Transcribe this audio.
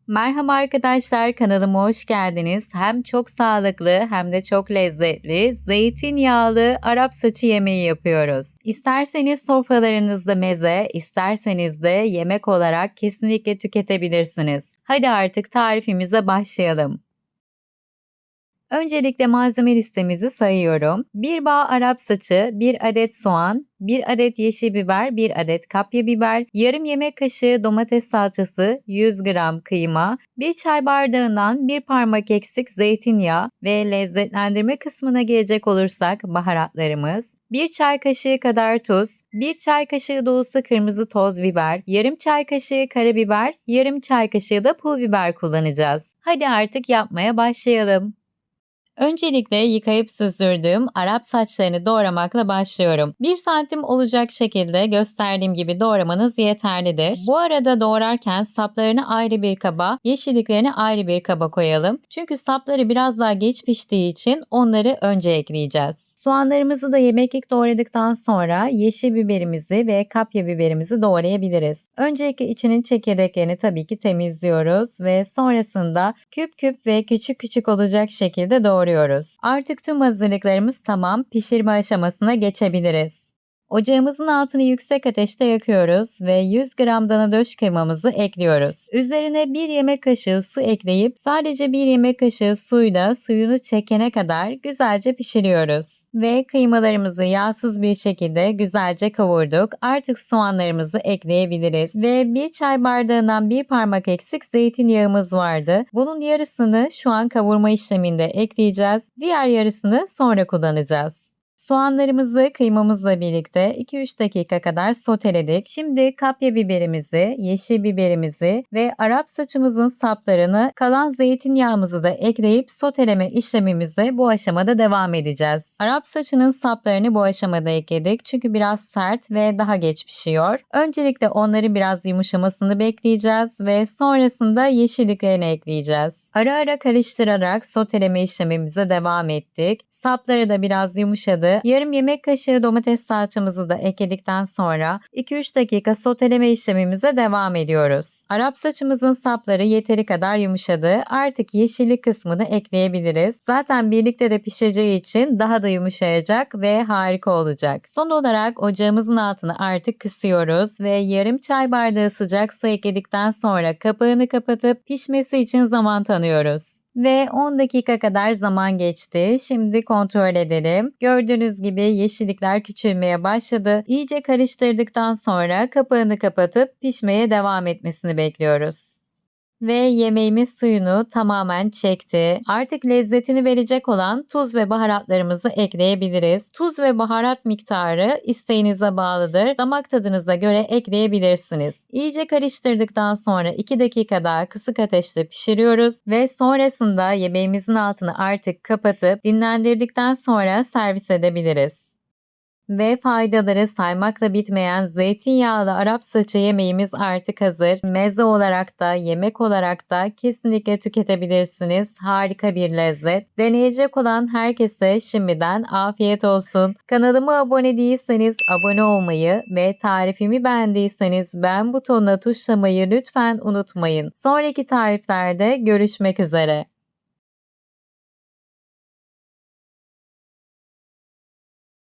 Merhaba arkadaşlar, kanalıma hoş geldiniz. Hem çok sağlıklı hem de çok lezzetli zeytinyağlı Arap saçı yemeği yapıyoruz. İsterseniz sofralarınızda meze, isterseniz de yemek olarak kesinlikle tüketebilirsiniz. Hadi artık tarifimize başlayalım. Öncelikle malzeme listemizi sayıyorum. 1 bağ Arap saçı, 1 adet soğan, 1 adet yeşil biber, 1 adet kapya biber, yarım yemek kaşığı domates salçası, 100 gram kıyma, 1 çay bardağından 1 parmak eksik zeytinyağı ve lezzetlendirme kısmına gelecek olursak baharatlarımız, 1 çay kaşığı kadar tuz, 1 çay kaşığı dolusu kırmızı toz biber, yarım çay kaşığı karabiber, yarım çay kaşığı da pul biber kullanacağız. Hadi artık yapmaya başlayalım. Öncelikle yıkayıp süzdürdüğüm Arap saçlarını doğramakla başlıyorum. 1 santim olacak şekilde gösterdiğim gibi doğramanız yeterlidir. Bu arada doğrarken saplarını ayrı bir kaba, yeşilliklerini ayrı bir kaba koyalım. Çünkü sapları biraz daha geç piştiği için onları önce ekleyeceğiz. Soğanlarımızı da yemeklik doğradıktan sonra yeşil biberimizi ve kapya biberimizi doğrayabiliriz. Öncelikle içinin çekirdeklerini tabii ki temizliyoruz ve sonrasında küp küp ve küçük küçük olacak şekilde doğruyoruz. Artık tüm hazırlıklarımız tamam, pişirme aşamasına geçebiliriz. Ocağımızın altını yüksek ateşte yakıyoruz ve 100 gram dana döş kıymamızı ekliyoruz. Üzerine 1 yemek kaşığı su ekleyip sadece 1 yemek kaşığı suyla suyunu çekene kadar güzelce pişiriyoruz. Ve kıymalarımızı yağsız bir şekilde güzelce kavurduk. Artık soğanlarımızı ekleyebiliriz. Ve 1 çay bardağından 1 parmak eksik zeytinyağımız vardı. Bunun yarısını şu an kavurma işleminde ekleyeceğiz. Diğer yarısını sonra kullanacağız. Soğanlarımızı kıymamızla birlikte 2-3 dakika kadar soteledik. Şimdi kapya biberimizi, yeşil biberimizi ve Arap saçımızın saplarını kalan zeytinyağımızı da ekleyip soteleme işlemimize bu aşamada devam edeceğiz. Arap saçının saplarını bu aşamada ekledik çünkü biraz sert ve daha geç pişiyor. Öncelikle onları biraz yumuşamasını bekleyeceğiz ve sonrasında yeşilliklerini ekleyeceğiz. Ara ara karıştırarak soteleme işlemimize devam ettik. Sapları da biraz yumuşadı. Yarım yemek kaşığı domates salçamızı da ekledikten sonra 2-3 dakika soteleme işlemimize devam ediyoruz. Arap saçımızın sapları yeteri kadar yumuşadı. Artık yeşillik kısmını ekleyebiliriz. Zaten birlikte de pişeceği için daha da yumuşayacak ve harika olacak. Son olarak ocağımızın altını artık kısıyoruz ve yarım çay bardağı sıcak su ekledikten sonra kapağını kapatıp pişmesi için zaman tanıyoruz. Ve 10 dakika kadar zaman geçti. Şimdi kontrol edelim. Gördüğünüz gibi yeşillikler küçülmeye başladı. İyice karıştırdıktan sonra kapağını kapatıp pişmeye devam etmesini bekliyoruz. Ve yemeğimiz suyunu tamamen çekti. Artık lezzetini verecek olan tuz ve baharatlarımızı ekleyebiliriz. Tuz ve baharat miktarı isteğinize bağlıdır. Damak tadınıza göre ekleyebilirsiniz. İyice karıştırdıktan sonra 2 dakika daha kısık ateşte pişiriyoruz ve sonrasında yemeğimizin altını artık kapatıp dinlendirdikten sonra servis edebiliriz. Ve faydaları saymakla bitmeyen zeytinyağlı Arap saçı yemeğimiz artık hazır. Meze olarak da yemek olarak da kesinlikle tüketebilirsiniz. Harika bir lezzet. Deneyecek olan herkese şimdiden afiyet olsun. Kanalıma abone değilseniz abone olmayı ve tarifimi beğendiyseniz beğen butonuna tuşlamayı lütfen unutmayın. Sonraki tariflerde görüşmek üzere.